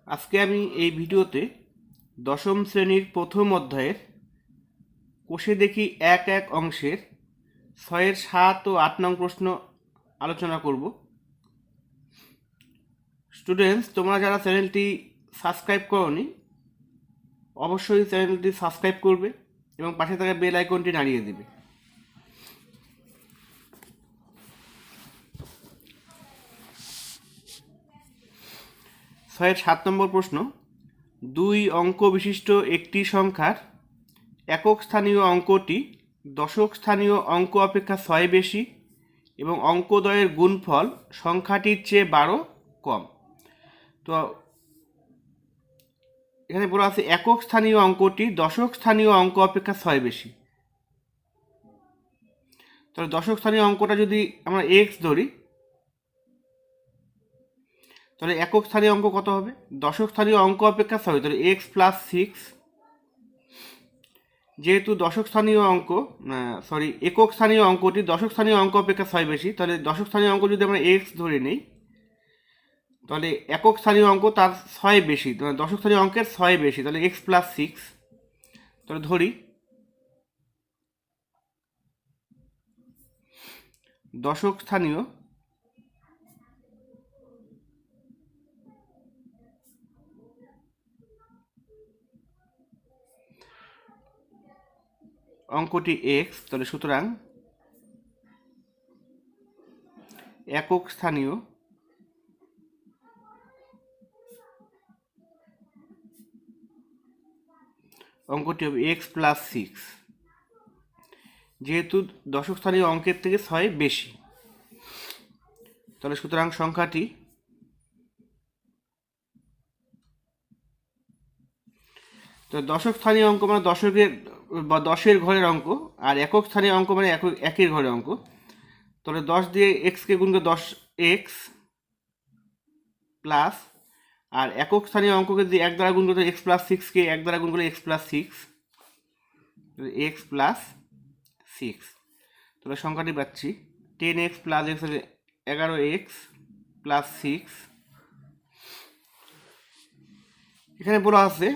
আজকে আমি এই ভিডিওতে দশম শ্রেণীর প্রথম অধ্যায়ের কোষে দেখি ১-১ অংশের ৬-এর ৭ ও ৮ নং প্রশ্ন আলোচনা করব। স্টুডেন্টস, তোমরা যারা চ্যানেলটি সাবস্ক্রাইব করোনি অবশ্যই চ্যানেলটি সাবস্ক্রাইব করবে এবং পাশে থাকা বেল আইকনটি নাড়িয়ে দেবে। ছয়ের ৭ নম্বর প্রশ্ন, ২ অঙ্ক বিশিষ্ট একটি সংখ্যার একক স্থানীয় অঙ্কটি দশক স্থানীয় অঙ্ক অপেক্ষা ৬ বেশি এবং অঙ্কদ্বয়ের গুণফল সংখ্যাটির চেয়ে ১২ কম। তো এখানে বলা আছে একক স্থানীয় অঙ্কটি দশক স্থানীয় অঙ্ক অপেক্ষা ৬ বেশি। তাহলে দশক স্থানীয় অঙ্কটা যদি আমরা এক্স ধরি তাহলে একক স্থানীয় অঙ্ক কত হবে? দশক স্থানীয় অঙ্ক অপেক্ষা ৬, তাহলে এক্স প্লাস 6। যেহেতু দশক স্থানীয় অঙ্ক একক স্থানীয় অঙ্কটি দশক স্থানীয় অঙ্ক অপেক্ষা ৬ বেশি, তাহলে দশক স্থানীয় অঙ্ক যদি আমরা এক্স ধরে নিই তাহলে একক স্থানীয় অঙ্ক তার ৬ বেশি, দশক স্থানীয় অঙ্কের ৬ বেশি, তাহলে এক্স প্লাস 6। তাহলে ধরি দশক স্থানীয় অঙ্কটি এক্স, তাহলে সুতরাং একক স্থানীয় অঙ্কটি হবে এক্স প্লাস 6। যেহেতু দশক স্থানীয় অঙ্কের থেকে ৬ বেশি, তাহলে সুতরাং সংখ্যাটি তো দশক স্থানীয় অঙ্ক মানে দশকের বা ১০-এর ঘরের অঙ্ক, আর একক স্থানীয় অঙ্ক মানে একের ঘরের অঙ্ক। তাহলে ১০ দিয়ে এক্সকে গুণ করে 10x প্লাস, আর একক স্থানীয় অঙ্ককে যদি ১ দ্বারা গুণ করতে এক্স প্লাস 6কে ১ দ্বারা গুণ করলে এক্স প্লাস 6, এক্স প্লাস 6। তাহলে সংখ্যাটি পাচ্ছি 10x প্লাস এক্স হলে 11x প্লাস 6। এখানে বলা আছে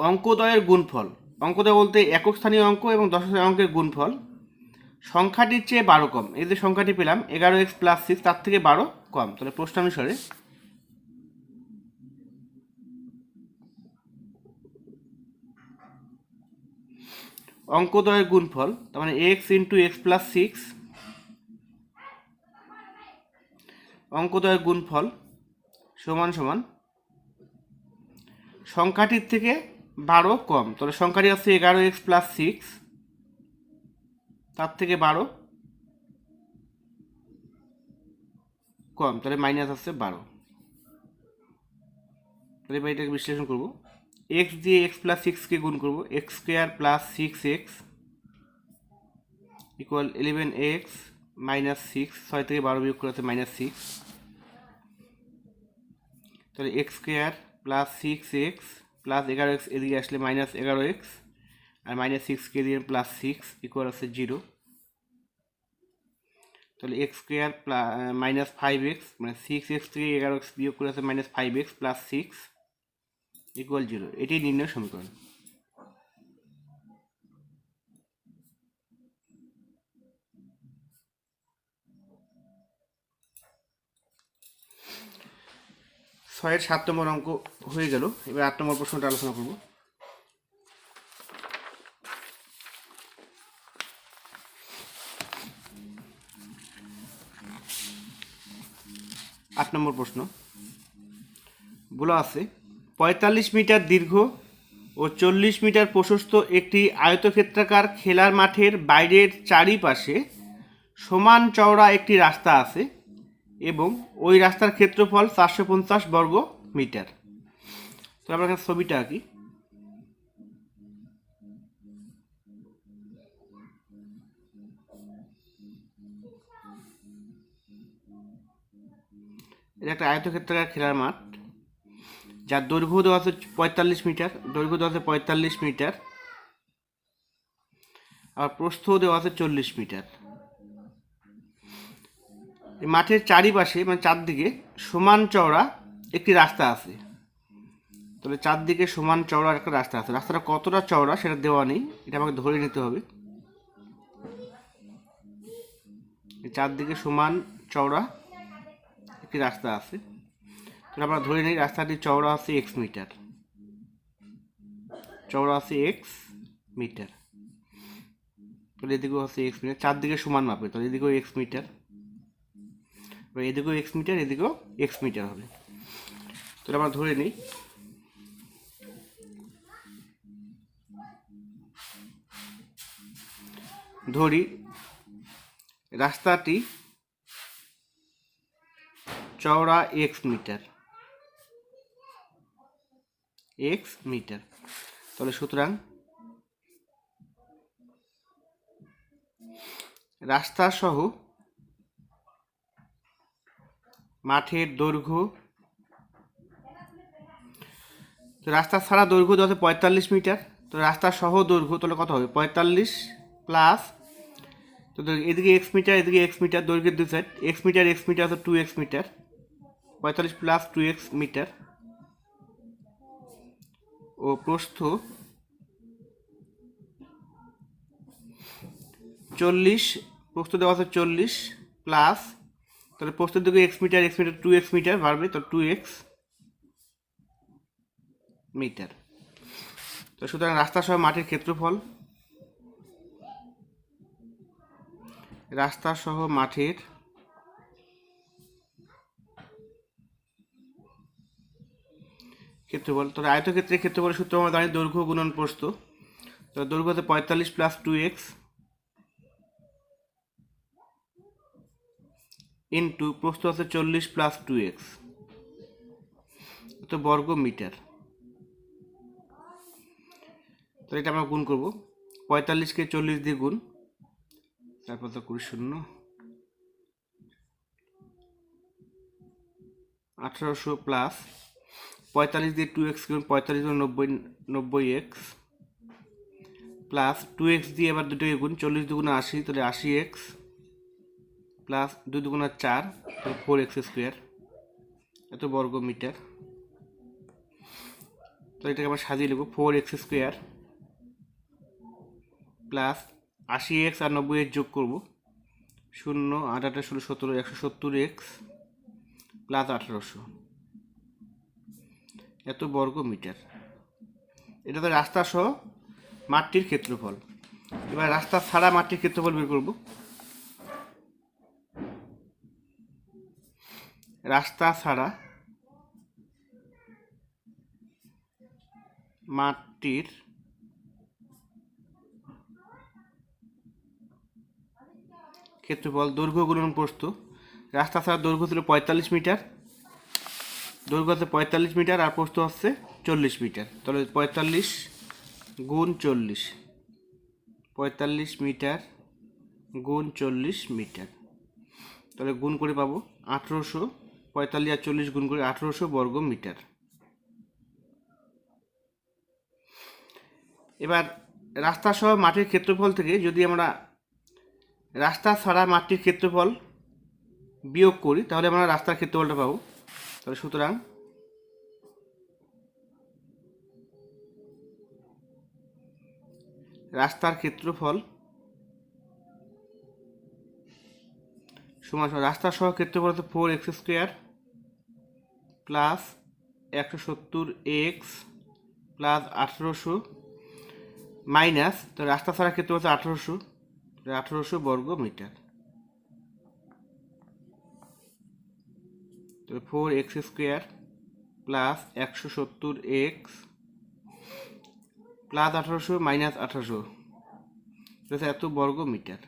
অঙ্কদ্বয়ের গুণফল। অঙ্কদ্বয় বলতে একক স্থানীয় অঙ্ক এবং দশক স্থানীয় অঙ্কের গুণফল সংখ্যাটির চেয়ে ১২ কম। এই যে সংখ্যাটি পেলাম 11x প্লাস 6, তার থেকে ১২ কম। তাহলে প্রশ্নানুসারে অঙ্কদ্বয়ের গুণফল, তার মানে এক্স ইন্টু এক্স প্লাস 6, অঙ্কদ্বয়ের গুণফল সমান সমান সংখ্যাটির থেকে ১২ কম। তাহলে সংখ্যাটি হচ্ছে 11x প্লাস 6, তার থেকে ১২ কম, তাহলে মাইনাস হচ্ছে ১২। তাহলে এবার এটাকে বিশ্লেষণ করবো। এক্স দিয়ে এক্স প্লাস 6কে গুণ করবো, x square plus 6x equal 11x minus 6, ৬ থেকে ১২ বিয়োগ করে মাইনাস 6। তাহলে x square plus 6x plus 11x এদিকে আসলে মাইনাস 11x, আর মাইনাস 6কে দিয়ে প্লাস 6 ইকুয়াল হচ্ছে 0। তাহলে এক্স স্কোয়ার মাইনাস 5x মানে 6x থেকে 11x বিয়োগ করে আছে মাইনাস 5x প্লাস 6 ইকুয়াল 0। এটি নির্ণয় সমীকরণ। ছয়ের ৭ নম্বর অঙ্ক হয়ে গেল। এবার ৮ নম্বর প্রশ্নটা আলোচনা করব। আট নম্বর প্রশ্ন বলা আছে ৪৫ মিটার দীর্ঘ ও ৪০ মিটার প্রশস্ত একটি আয়তক্ষেত্রাকার খেলার মাঠের বাইরের চারিপাশে সমান চওড়া একটি রাস্তা আছে এবং ওই রাস্তার ক্ষেত্রফল ৪৫০ বর্গ মিটার। তো আমরা এখানে ছবিটা আঁকি। এটা একটা আয়তক্ষেত্রাকার খেলার মাঠ, যার দৈর্ঘ্য দেওয়া আছে ৪৫ মিটার, দৈর্ঘ্য দেওয়া আছে ৪৫ মিটার, আর প্রস্থ দেওয়া আছে ৪০ মিটার। মাঠের চারিপাশে মানে চারদিকে সমান চওড়া একটি রাস্তা আছে, তাহলে চারদিকে সমান চওড়া একটা রাস্তা আছে। রাস্তাটা কতটা চওড়া সেটা দেওয়া নেই, এটা আমাকে ধরে নিতে হবে। চারদিকে সমান চওড়া একটি রাস্তা আছে, তাহলে আমরা ধরে নিই রাস্তাটি চওড়া আছে এক্স মিটার, চওড়া আছে এক্স মিটার। তাহলে এদিকেও আছে এক্স মিটার, চারদিকে সমান মাপে, তাহলে এদিকেও এক্স মিটার, এদিকেও এক্স মিটার, এদিকেও এক্স মিটার হবে। তাহলে আমরা ধরে নিই রাস্তাটি চওড়া এক্স মিটার, এক্স মিটার। তাহলে সুতরাং রাস্তা সহ মাঠের দৈর্ঘ্য, তো রাস্তা ছাড়া দৈর্ঘ্য হচ্ছে 45 মিটার, তো রাস্তা সহ দৈর্ঘ্য তাহলে কত হবে 45 প্লাস, তো এদিকে এক্স মিটার এদিকে এক্স মিটার, দৈর্ঘ্যের দুই সাইড এক্স মিটার হচ্ছে 2x metre, 45 plus 2x metre, ও প্রস্থ 40, প্রস্থ দেওয়া আছে 40 প্লাস, তাহলে প্রস্থের দিকে এক্স মিটার 2x মিটার বাড়বে, তো 2x মিটার। তো সুতরাং রাস্তা সহ মাঠের ক্ষেত্রফল, রাস্তা সহ মাঠের ক্ষেত্রফল, তাহলে আয়তক্ষেত্রের ক্ষেত্রফলের সূত্র আমরা জানি দৈর্ঘ্য গুণন প্রস্থ, তো দৈর্ঘ্য হচ্ছে 45 প্লাস 2x ইন্টু প্রস্থ আছে 40 প্লাস 2x, তো বর্গ মিটার। তাহলে এটা আমরা গুণ করবো, 45কে 40 দিয়ে গুণ, তারপর তো 20 শূন্য 1800 প্লাস 45 দিয়ে 2x গুণ, 45 গুণ 90x প্লাস 2x দিয়ে এবার দুটোকে গুণ, 40 দুগুণ 80, তাহলে 80x প্লাস 2 দুগুণ 4, তাহলে 4x স্কোয়ার, এত বর্গ মিটার। তো এটাকে আমরা সাজিয়ে নেব, 4x স্কোয়ার প্লাস 80x আর 90x যোগ করব, 0 8 8 16 17 170x প্লাস 1800, এত বর্গ মিটার। এটা তো রাস্তা সহ মাঠটির ক্ষেত্রফল। এবার রাস্তা ছাড়া মাঠটির ক্ষেত্রফল বের করব। রাস্তা ছাড়া মাঠটির ক্ষেত্রফল দৈর্ঘ্য গুণন প্রস্থ, রাস্তা ছাড়া দৈর্ঘ্য ছিল 45 মিটার, দৈর্ঘ্য হচ্ছে 45 মিটার আর প্রস্থ হচ্ছে 40 মিটার, তাহলে 45 গুণ 40, 45 মিটার গুণ 40 মিটার, তাহলে গুণ করে পাবো 1800, 45 আর 40 গুণ করে 1800 বর্গ মিটার। এবার রাস্তা সহ মাঠের ক্ষেত্রফল থেকে যদি আমরা রাস্তা ছাড়া মাঠটির ক্ষেত্রফল বিয়োগ করি তাহলে আমরা রাস্তার ক্ষেত্রফলটা পাবো। তাহলে সুতরাং রাস্তার ক্ষেত্রফল সমান রাস্তা সহ ক্ষেত্রফল হচ্ছে 4x square plus 170x plus 1800 minus, তো রাস্তা ছাড়া ক্ষেত্রফল হচ্ছে 1800, 1800 বর্গ মিটার, তো 4x square plus 170x plus 1800 minus 1800, এত বর্গ মিটার।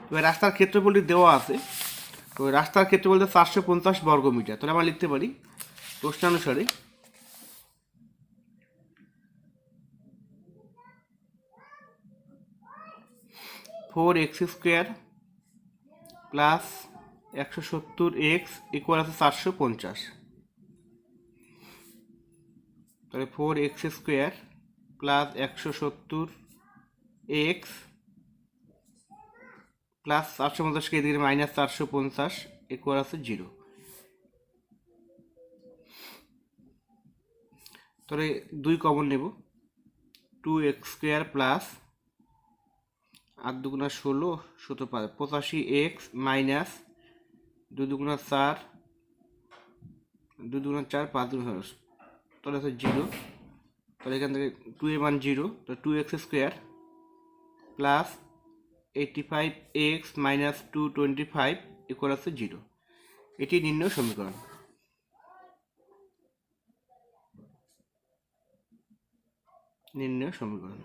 এবার রাস্তার ক্ষেত্রফলটি দেওয়া আছে, তো রাস্তার ক্ষেত্রফল 450 বর্গ মিটার, তাহলে আমরা লিখতে পারি প্রশ্নানুসারে 4x square plus 170x equal আছে 450, তাহলে 4x square plus 170x plus 450কে এদিকে মাইনাস 450 ইকুয়াল আছে 0, তাহলে 2 কমন নেব, 2x² প্লাস 8 দুগুণা 16, 85x মাইনাস 2 দুগুণা 4, 2 দুগুণা 4, 5 দুগুণা 10, তাহলে আছে 0। তাহলে এখান থেকে 2 এর মান 0, তো 2x² plus 85x minus 225 equal আছে 0। এটি নির্ণয় সমীকরণ। নির্ণয় সমীকরণ